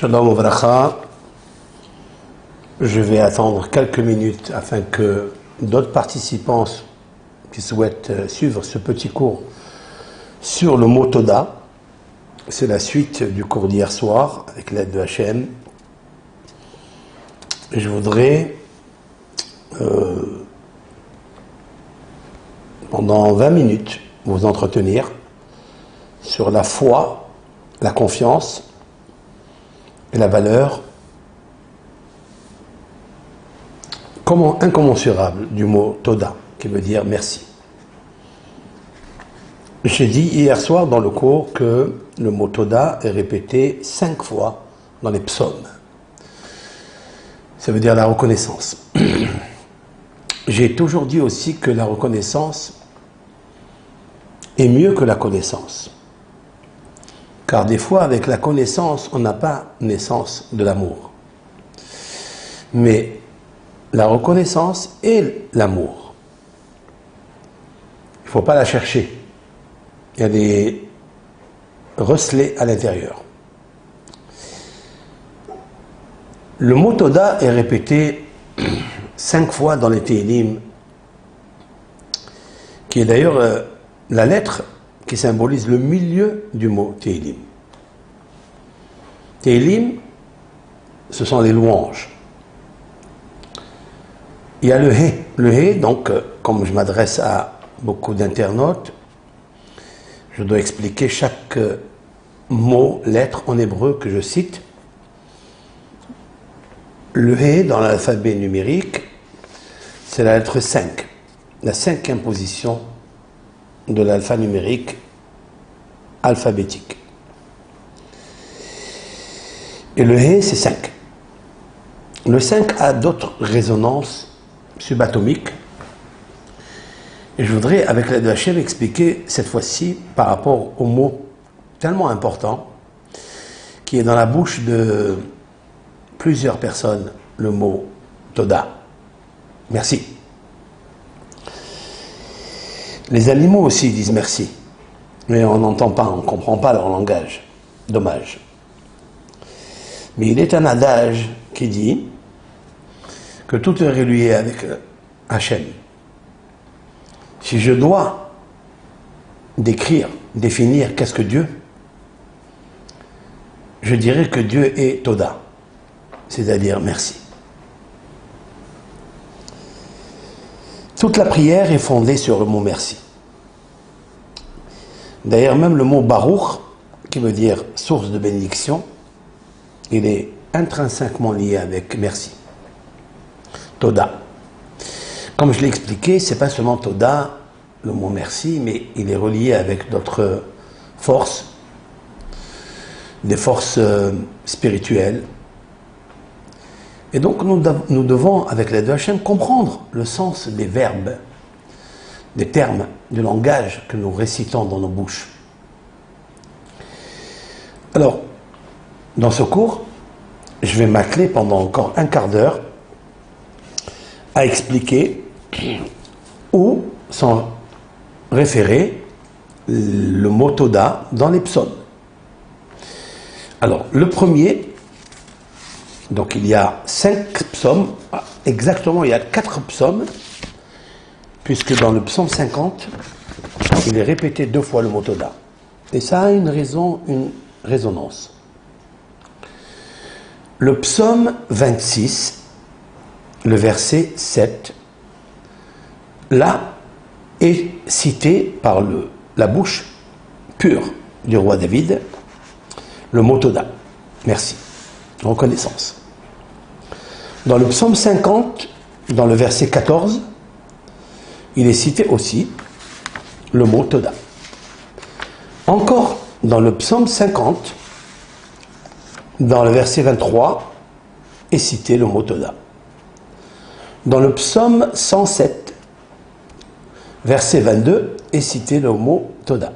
Shalom Uvracha. Je vais attendre quelques minutes afin que d'autres participants qui souhaitent suivre ce petit cours sur le mot Toda, c'est la suite du cours d'hier soir avec l'aide de Hachem. Je voudrais pendant 20 minutes vous entretenir sur la foi, la confiance et la valeur incommensurable du mot Toda, qui veut dire merci. J'ai dit hier soir dans le cours que le mot Toda est répété 5 fois dans les psaumes. Ça veut dire la reconnaissance. J'ai toujours dit aussi que la reconnaissance est mieux que la connaissance. Car des fois, avec la connaissance, on n'a pas naissance de l'amour. Mais la reconnaissance est l'amour. Il ne faut pas la chercher. Elle est recelée à l'intérieur. Le mot Toda est répété 5 fois dans les Tehillim, qui est d'ailleurs la lettre qui symbolise le milieu du mot Tehillim. Tehillim, ce sont les louanges. Il y a le He. Le He, donc, comme je m'adresse à beaucoup d'internautes, je dois expliquer chaque mot, lettre en hébreu que je cite. Le He, dans l'alphabet numérique, c'est la lettre 5, la 5e position de l'alpha numérique alphabétique. Et le He, c'est 5. Le 5 a d'autres résonances subatomiques. Et je voudrais, avec l'aide de Hachem, expliquer cette fois-ci par rapport au mot tellement important qui est dans la bouche de plusieurs personnes, le mot Toda. Merci. Les animaux aussi disent merci, mais on n'entend pas, on ne comprend pas leur langage. Dommage. Mais il est un adage qui dit que tout est relié avec Hachem. Si je dois définir qu'est-ce que Dieu, je dirais que Dieu est Toda, c'est-à-dire merci. Toute la prière est fondée sur le mot merci. D'ailleurs, même le mot Baruch, qui veut dire source de bénédiction, il est intrinsèquement lié avec merci. Toda. Comme je l'ai expliqué, c'est pas seulement Toda, le mot merci, mais il est relié avec d'autres forces, des forces spirituelles. Et donc nous devons, avec l'aide de Hachem, comprendre le sens des verbes, des termes, du langage que nous récitons dans nos bouches. Alors, dans ce cours, je vais m'atteler pendant encore un quart d'heure à expliquer où sont référés le mot Toda dans les psaumes. Alors, le premier, donc il y a 5 psaumes, exactement il y a 4 psaumes, puisque dans le psaume 50, il est répété 2 fois le mot Toda. Et ça a une résonance. Le psaume 26, le verset 7, là est cité par la bouche pure du roi David, le mot Toda. Merci. Reconnaissance. Dans le psaume 50, dans le verset 14, il est cité aussi le mot Toda. Encore dans le psaume 50, dans le verset 23, est cité le mot Toda. Dans le psaume 107, verset 22, est cité le mot Toda.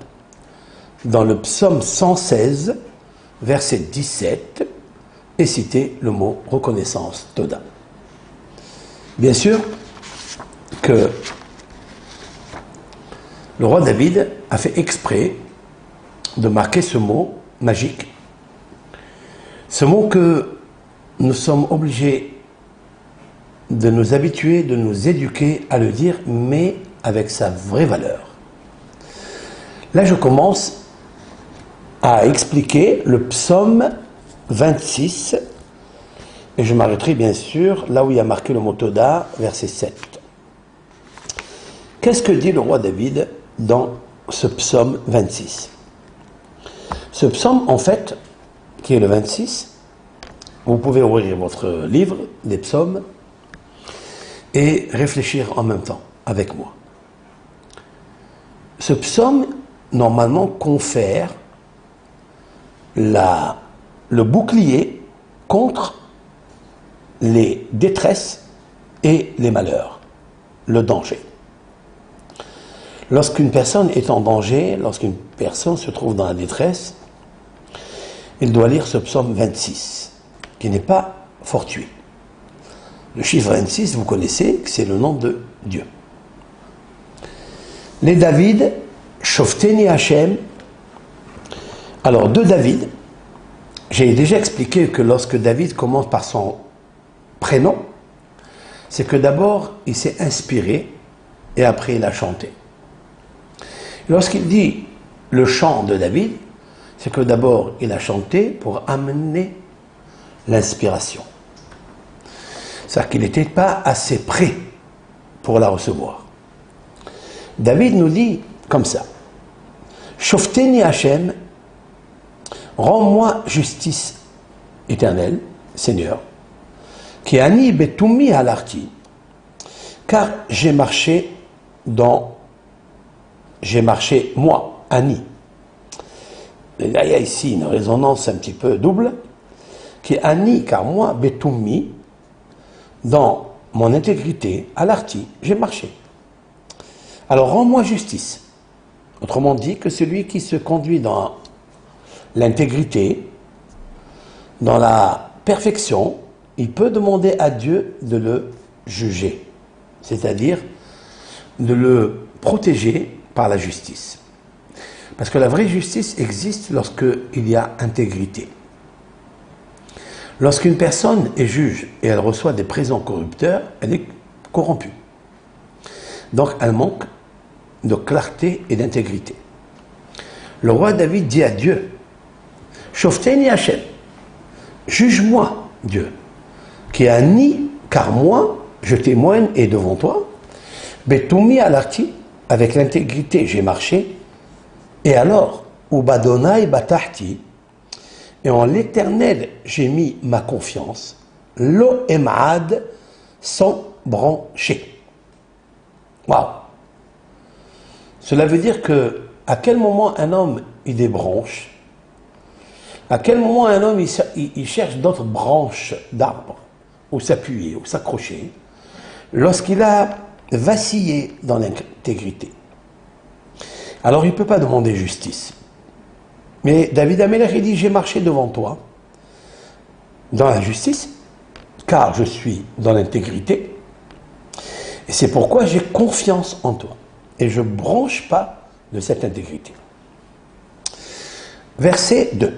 Dans le psaume 116, verset 17, est cité le mot reconnaissance, Toda. Bien sûr que le roi David a fait exprès de marquer ce mot magique Ce mot que nous sommes obligés de nous habituer, de nous éduquer à le dire, mais avec sa vraie valeur. Là, je commence à expliquer le psaume 26, et je m'arrêterai bien sûr là où il y a marqué le mot Toda, verset 7. Qu'est-ce que dit le roi David dans ce psaume 26? Ce psaume, en fait, qui est le 26, vous pouvez ouvrir votre livre des psaumes et réfléchir en même temps avec moi. Ce psaume, normalement, confère le bouclier contre les détresses et les malheurs, le danger. Lorsqu'une personne est en danger, lorsqu'une personne se trouve dans la détresse, il doit lire ce psaume 26, qui n'est pas fortuit. Le chiffre 26, vous connaissez, c'est le nom de Dieu. Les David, Shofteni Hashem. Alors, de David, j'ai déjà expliqué que lorsque David commence par son prénom, c'est que d'abord, il s'est inspiré et après, il a chanté. Lorsqu'il dit le chant de David, c'est que d'abord, il a chanté pour amener l'inspiration. C'est-à-dire qu'il n'était pas assez prêt pour la recevoir. David nous dit comme ça: Shofteni Hashem, rends-moi justice éternelle, Seigneur, qui ani betumi halarti, car j'ai marché moi, ani. Et là, il y a ici une résonance un petit peu double, qui est ani, car moi, betumi, dans mon intégrité, halarti, j'ai marché. Alors, rends-moi justice. Autrement dit, que celui qui se conduit dans l'intégrité, dans la perfection, il peut demander à Dieu de le juger, c'est-à-dire de le protéger par la justice. Parce que la vraie justice existe lorsqu'il y a intégrité. Lorsqu'une personne est juge et elle reçoit des présents corrupteurs, elle est corrompue. Donc elle manque de clarté et d'intégrité. Le roi David dit à Dieu: Shofteni Hashem, juge-moi, Dieu, qui a ni, car moi, je témoigne et devant toi, Betumi alarti, avec l'intégrité j'ai marché, et alors, Ubadonai batahti, et en l'Éternel j'ai mis ma confiance, lo emad, sans brancher. Waouh! Cela veut dire que, à quel moment un homme il débranche? À quel moment un homme il cherche d'autres branches d'arbres, où s'appuyer, où s'accrocher, lorsqu'il a vacillé dans l'intégrité? Alors il ne peut pas demander justice. Mais David Amelech, il dit: j'ai marché devant toi dans la justice, car je suis dans l'intégrité, et c'est pourquoi j'ai confiance en toi, et je ne branche pas de cette intégrité. Verset 2.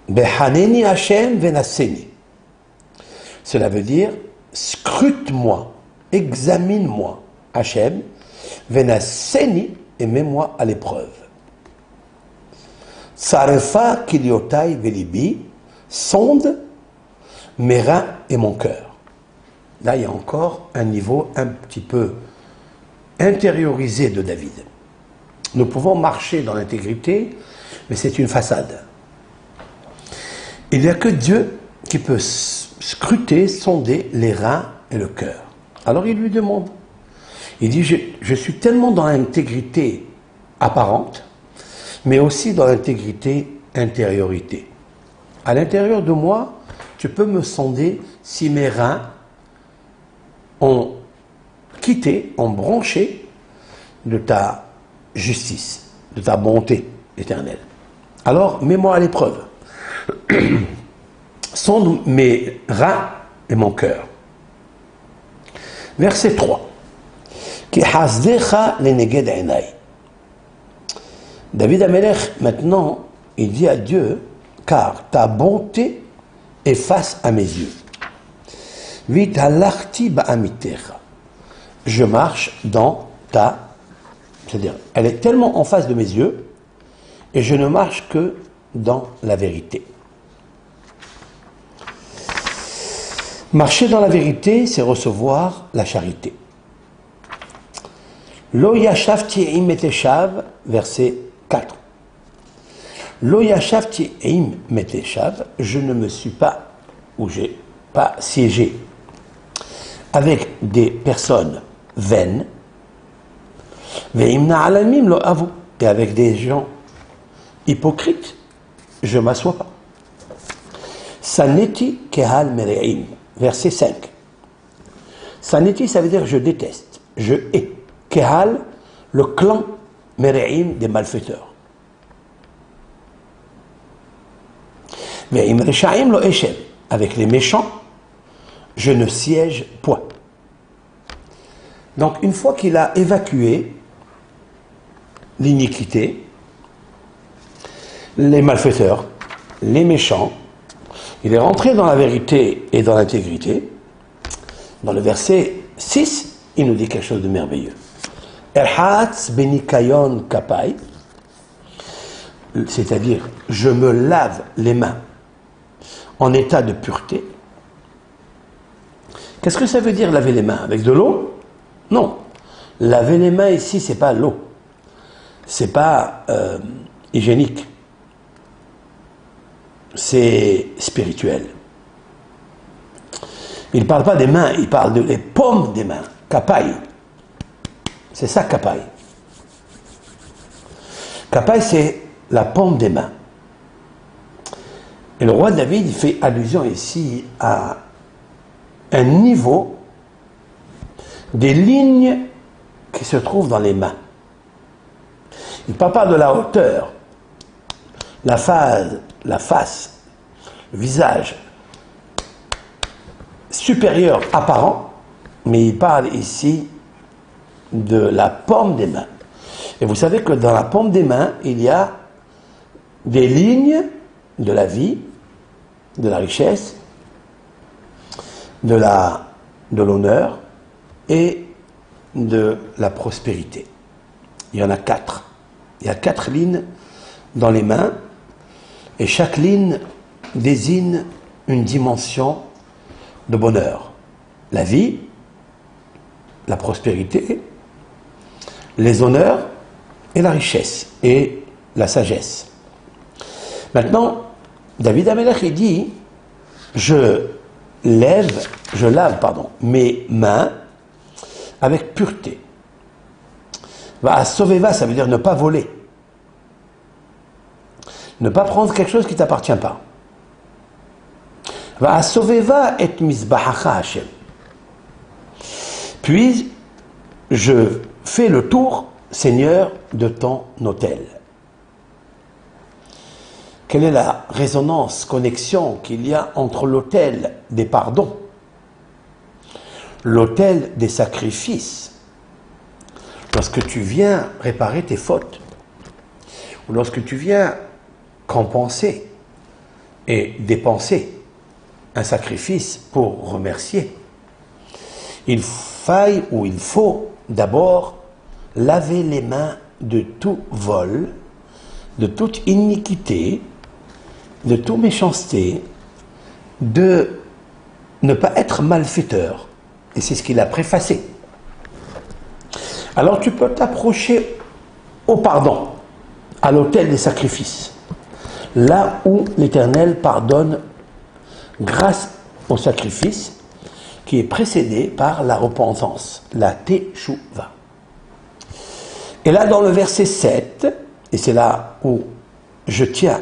Behaneni Hashem venaseni. Cela veut dire: scrute-moi, examine-moi, Hashem, venaseni, et mets-moi à l'épreuve. Sarefa kiliotai velibi, sonde mes reins et mon cœur. Là, il y a encore un niveau un petit peu intériorisé de David. Nous pouvons marcher dans l'intégrité, mais c'est une façade. Il n'y a que Dieu qui peut scruter, sonder les reins et le cœur. Alors il lui demande. Il dit: je suis tellement dans l'intégrité apparente, mais aussi dans l'intégrité intériorité. À l'intérieur de moi, tu peux me sonder si mes reins ont quitté, ont branché de ta justice, de ta bonté éternelle. Alors, mets-moi à l'épreuve. Sonde mes reins et mon cœur. Verset 3. Ki hasdecha leneged enai. David Amelech, maintenant, il dit à Dieu: car ta bonté est face à mes yeux. Vit halarti ba'amitecha. Je marche dans ta... C'est-à-dire, elle est tellement en face de mes yeux, et je ne marche que dans la vérité. Marcher dans la vérité, c'est recevoir la charité. Lo yashavti im meteshav, verset 4. Lo yashavti im meteshav, je ne me suis pas, ou j'ai pas siégé avec des personnes vaines, ve'imna alamim lo avu, et avec des gens hypocrites, je ne m'assois pas. Saneti kehal mere'im, verset 5. Saneti, ça veut dire je déteste, je hais. Kehal, le clan mere'im des malfaiteurs. Ve'im reshaim lo eshem, avec les méchants, je ne siège point. Donc, une fois qu'il a évacué l'iniquité, les malfaiteurs, les méchants, il est rentré dans la vérité et dans l'intégrité. Dans le verset 6, il nous dit quelque chose de merveilleux. Erhatz benikayon kapai, c'est-à-dire, je me lave les mains en état de pureté. Qu'est-ce que ça veut dire laver les mains? Avec de l'eau? Non. Laver les mains ici, c'est pas l'eau. C'est pas hygiénique. C'est spirituel. Il ne parle pas des mains, il parle des paumes des mains. Kapai. C'est ça, kapai. Kapai, c'est la paume des mains. Et le roi David fait allusion ici à un niveau des lignes qui se trouvent dans les mains. Il ne parle pas de la hauteur, la face, le visage supérieur apparent, mais il parle ici de la paume des mains. Et vous savez que dans la paume des mains, il y a des lignes de la vie, de la richesse, de l'honneur et de la prospérité. Il y en a 4. Il y a 4 lignes dans les mains et chaque ligne désigne une dimension de bonheur. La vie, la prospérité, les honneurs et la richesse et la sagesse. Maintenant, David Amelech, il dit, je lave mes mains avec pureté. Va sauveva, ça veut dire ne pas voler. Ne pas prendre quelque chose qui ne t'appartient pas. Va sauveva et misbahacha Hashem. Puis, je fais le tour, Seigneur, de ton autel. Quelle est la résonance, connexion qu'il y a entre l'autel des pardons, l'autel des sacrifices, lorsque tu viens réparer tes fautes, ou lorsque tu viens compenser et dépenser un sacrifice pour remercier, il faut d'abord laver les mains de tout vol, de toute iniquité, de toute méchanceté, de ne pas être malfaiteur. Et c'est ce qu'il a préfacé. Alors tu peux t'approcher au pardon, à l'autel des sacrifices, là où l'Éternel pardonne grâce au sacrifice qui est précédé par la repentance, la teshuva. Et là, dans le verset 7, et c'est là où je tiens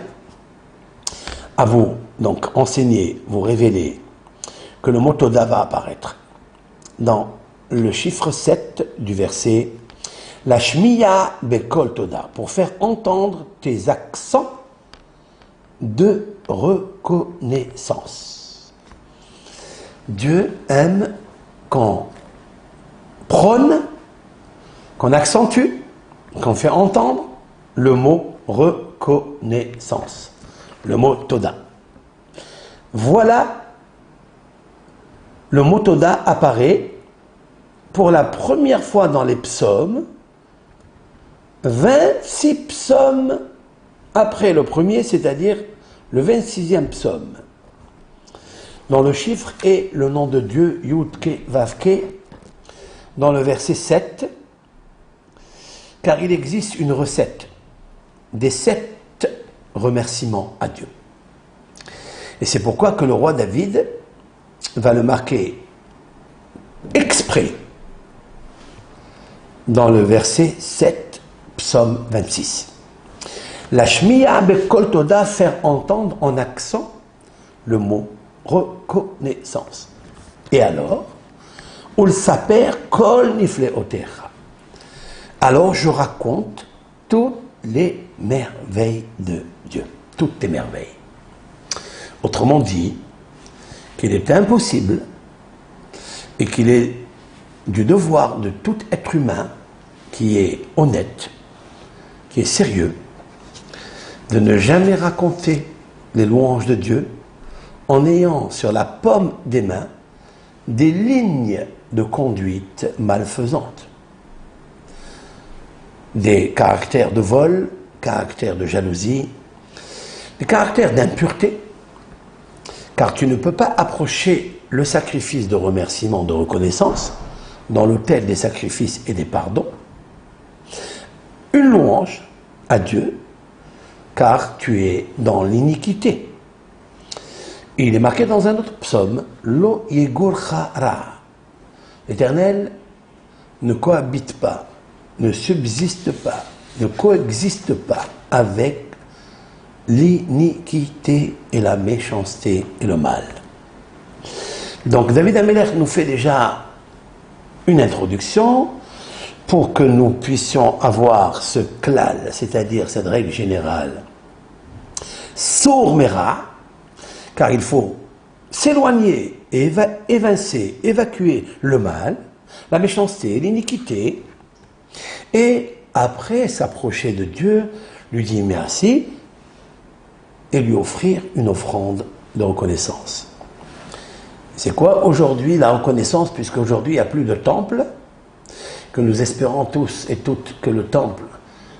à vous donc enseigner, vous révéler que le mot Toda va apparaître dans le chiffre 7 du verset la Shmiya Bekol Toda, pour faire entendre tes accents de reconnaissance. Dieu aime qu'on prône, qu'on accentue, qu'on fait entendre le mot reconnaissance, le mot Toda. Voilà, le mot Toda apparaît pour la première fois dans les psaumes, 26 psaumes après le premier, c'est-à-dire le 26e psaume, dont le chiffre est le nom de Dieu, Yud-Ke, Vav-Ke, dans le verset 7, car il existe une recette des 7 remerciements à Dieu. Et c'est pourquoi que le roi David va le marquer exprès dans le verset 7, psaume 26. La shmiya bekol toda, faire entendre en accent le mot reconnaissance. Et alors, ul saper kol nifleotecha. Alors je raconte toutes les merveilles de Dieu, toutes tes merveilles. Autrement dit, qu'il est impossible et qu'il est du devoir de tout être humain qui est honnête, qui est sérieux, de ne jamais raconter les louanges de Dieu en ayant sur la paume des mains des lignes de conduite malfaisantes, des caractères de vol, caractères de jalousie, des caractères d'impureté, car tu ne peux pas approcher le sacrifice de remerciement, de reconnaissance, dans l'autel des sacrifices et des pardons, une louange à Dieu, car tu es dans l'iniquité. Il est marqué dans un autre psaume, Lo yegurcha ra. L'Éternel ne cohabite pas, ne subsiste pas, ne coexiste pas avec l'iniquité et la méchanceté et le mal. Donc David Amelech nous fait déjà une introduction pour que nous puissions avoir ce klal, c'est-à-dire cette règle générale, sour mera, car il faut s'éloigner et évincer, évacuer le mal, la méchanceté, l'iniquité, et après s'approcher de Dieu, lui dire merci et lui offrir une offrande de reconnaissance. C'est quoi aujourd'hui la reconnaissance, puisqu'aujourd'hui il n'y a plus de temple, que nous espérons tous et toutes que le temple,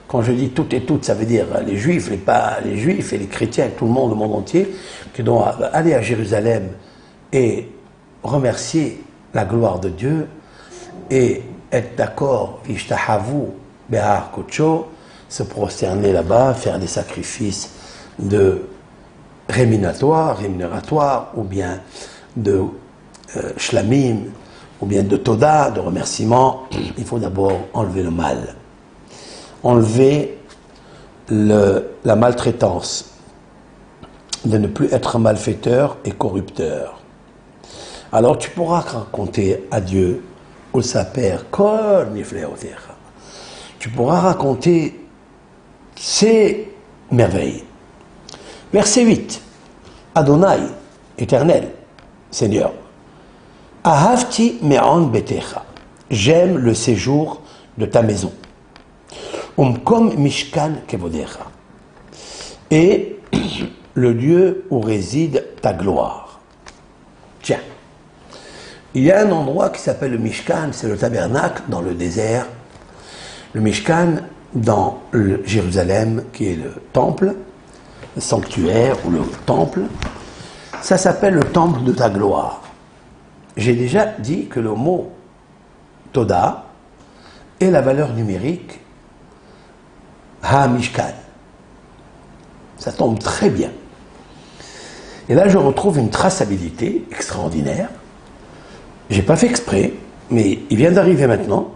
quand je dis toutes et toutes, ça veut dire les juifs, les juifs et les chrétiens, tout le monde entier, qui doivent aller à Jérusalem et remercier la gloire de Dieu et être d'accord, vishtahavu behar kocho, se prosterner là-bas, faire des sacrifices de rémunératoire, ou bien de shlamim, ou bien de toda, de remerciement. Il faut d'abord enlever le mal, enlever la maltraitance, de ne plus être malfaiteur et corrupteur. Alors tu pourras raconter à Dieu, au saper kol nifleotecha, tu pourras raconter ses merveilles. Verset 8. Adonai, Éternel, Seigneur, ahavti me'on betecha, j'aime le séjour de ta maison. Umkom mishkan kevodecha, et le lieu où réside ta gloire. Tiens, il y a un endroit qui s'appelle le Mishkan, c'est le tabernacle dans le désert. Le Mishkan dans Jérusalem, qui est le temple, le sanctuaire ou le temple, ça s'appelle le temple de ta gloire. J'ai déjà dit que le mot Toda est la valeur numérique Ha-Mishkan. Ça tombe très bien. Et là, je retrouve une traçabilité extraordinaire. Je n'ai pas fait exprès, mais il vient d'arriver maintenant,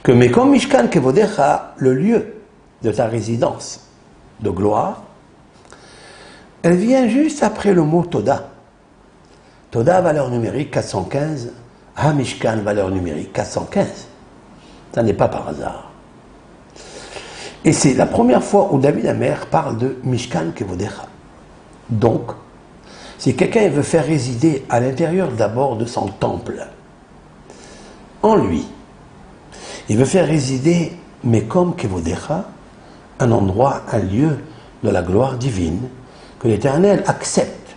que Mekom Mishkan Kevodecha, le lieu de ta résidence de gloire, elle vient juste après le mot Toda. Toda, valeur numérique 415, Ha-Mishkan, valeur numérique 415. Ça n'est pas par hasard. Et c'est la première fois où David Amelech parle de Mishkan Kevodecha. Donc, si quelqu'un veut faire résider à l'intérieur d'abord de son temple, en lui, il veut faire résider Mekom Kevodecha, un endroit, un lieu de la gloire divine, que l'Éternel accepte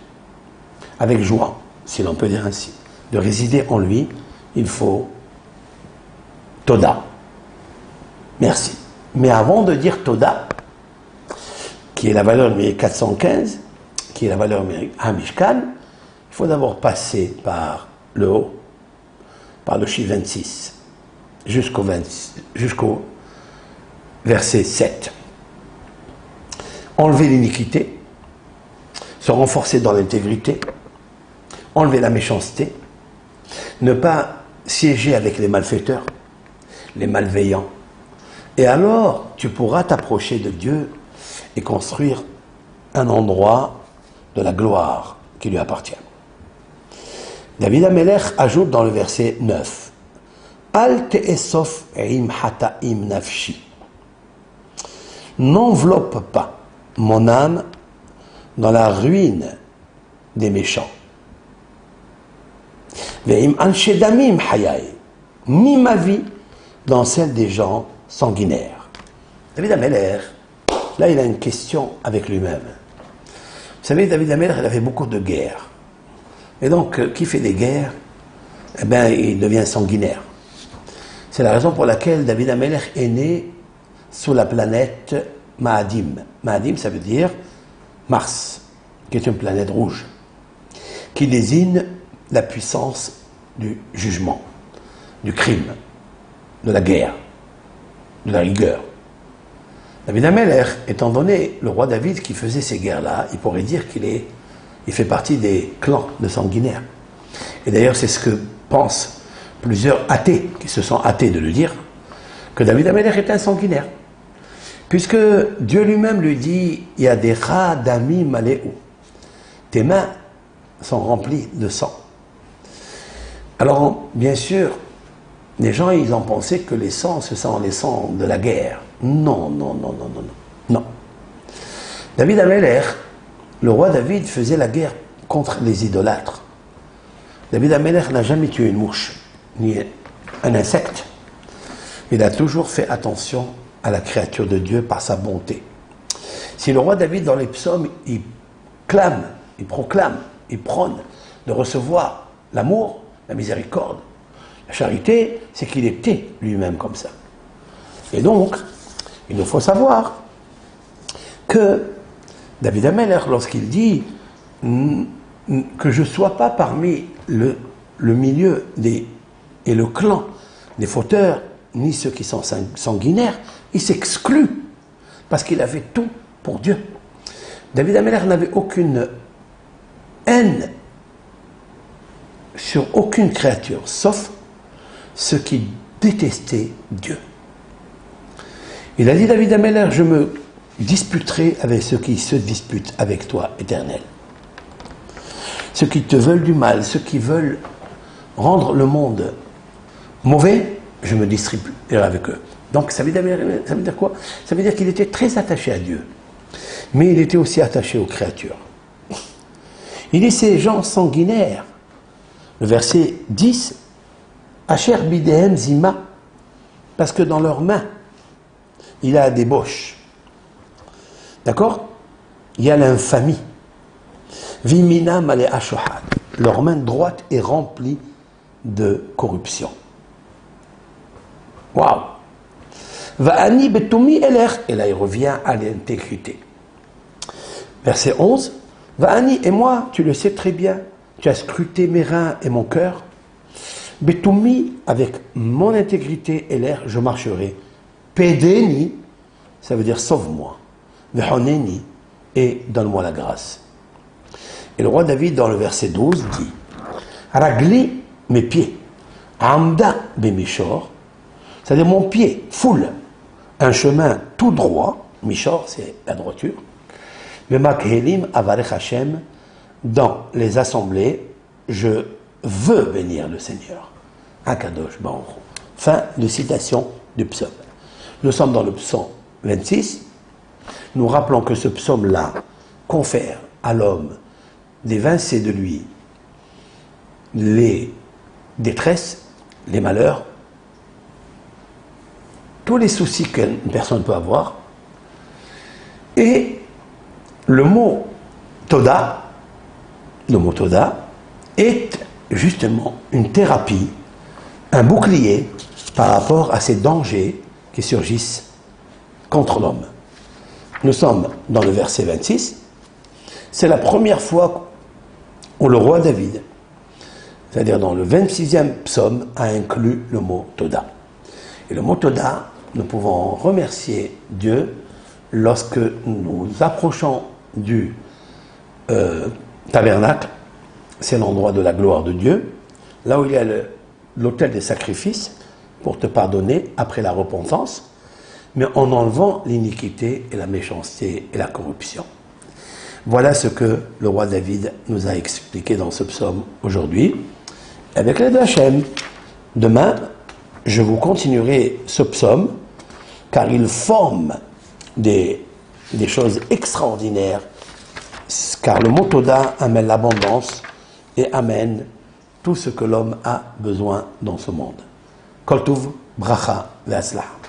avec joie, si l'on peut dire ainsi, de résider en lui, il faut Toda. Merci. Mais avant de dire Toda, qui est la valeur numérique 415, qui est la valeur numérique Hamishkan, il faut d'abord passer par le haut, par le chiffre 26, jusqu'au verset 7. Enlever l'iniquité, se renforcer dans l'intégrité, enlever la méchanceté, ne pas siéger avec les malfaiteurs, les malveillants. Et alors, tu pourras t'approcher de Dieu et construire un endroit de la gloire qui lui appartient. David Amelech ajoute dans le verset 9, Al te'esof im hata'im nafshi. N'enveloppe pas mon âme dans la ruine des méchants. Ve'im anshe damim hayai. Ni ma vie dans celle des gens sanguinaires. David Amelech, là il a une question avec lui-même. Vous savez, David Amelech, il avait beaucoup de guerres. Et donc, qui fait des guerres, eh bien, il devient sanguinaire. C'est la raison pour laquelle David Amelech est né sous la planète Ma'adim. Ma'adim, ça veut dire Mars, qui est une planète rouge, qui désigne la puissance du jugement, du crime, de la guerre, de la rigueur. David Amelech, étant donné le roi David qui faisait ces guerres-là, il pourrait dire qu'il fait partie des clans de sanguinaires. Et d'ailleurs, c'est ce que pensent plusieurs athées, qui se sont hâtés de le dire, que David Amelech est un sanguinaire. Puisque Dieu lui-même lui dit, « Yadecha dami maléou » tes mains sont remplies de sang. Alors, bien sûr, les gens, ils ont pensé que les sangs, ce sont les sangs de la guerre. Non. David Amelech, le roi David faisait la guerre contre les idolâtres. David Amelech n'a jamais tué une mouche, ni un insecte. Il a toujours fait attention à la créature de Dieu par sa bonté. Si le roi David, dans les psaumes, il clame, il proclame, il prône de recevoir l'amour, la miséricorde, la charité, c'est qu'il était lui-même comme ça. Et donc, il faut savoir que David Amelech, lorsqu'il dit que je ne sois pas parmi le milieu et le clan des fauteurs, ni ceux qui sont sanguinaires, il s'exclut, parce qu'il avait tout pour Dieu. David Amelech n'avait aucune haine sur aucune créature, sauf ceux qui détestaient Dieu. Il a dit, David Amelech, je me disputerai avec ceux qui se disputent avec toi, Éternel. Ceux qui te veulent du mal, ceux qui veulent rendre le monde mauvais, je me distribuerai avec eux. Donc ça veut dire quoi? Ça veut dire qu'il était très attaché à Dieu, mais il était aussi attaché aux créatures. Il dit ces gens sanguinaires, le verset 10, Asher bidehem zima, parce que dans leurs mains, il a des débauche. D'accord? Il y a l'infamie. Vimina male ashohad. Leur main droite est remplie de corruption. Waouh! Va'ani betumi eler. Et là, il revient à l'intégrité. Verset 11. Va'ani, et moi, tu le sais très bien, tu as scruté mes reins et mon cœur. Betumi, avec mon intégrité eler, je marcherai. Pedeni, ça veut dire sauve-moi. Vehoneni, et donne-moi la grâce. Et le roi David, dans le verset 12, dit Ragli, mes pieds. Amda bemishor, c'est-à-dire mon pied foule un chemin tout droit. Mishor, c'est la droiture. Memakhelim avarech Hashem, dans les assemblées, je veux bénir le Seigneur. Akadosh Baruch Hu. Fin de citation du psaume. Nous sommes dans le psaume 26. Nous rappelons que ce psaume-là confère à l'homme d'évincer de lui les détresses, les malheurs, tous les soucis qu'une personne peut avoir. Et le mot Toda, le mot Toda, est justement une thérapie, un bouclier par rapport à ces dangers qui surgissent contre l'homme. Nous sommes dans le verset 26. C'est la première fois où le roi David, c'est-à-dire dans le 26e psaume, a inclus le mot Toda. Et le mot Toda, nous pouvons remercier Dieu lorsque nous approchons du tabernacle. C'est l'endroit de la gloire de Dieu, là où il y a l'autel des sacrifices pour te pardonner après la repentance, mais en enlevant l'iniquité et la méchanceté et la corruption. Voilà ce que le roi David nous a expliqué dans ce psaume aujourd'hui. Avec l'aide d'Hachem, demain, je vous continuerai ce psaume, car il forme des choses extraordinaires, car le mot Toda amène l'abondance et amène tout ce que l'homme a besoin dans ce monde. Kol Tuv, Bracha, Ve'atzlacha.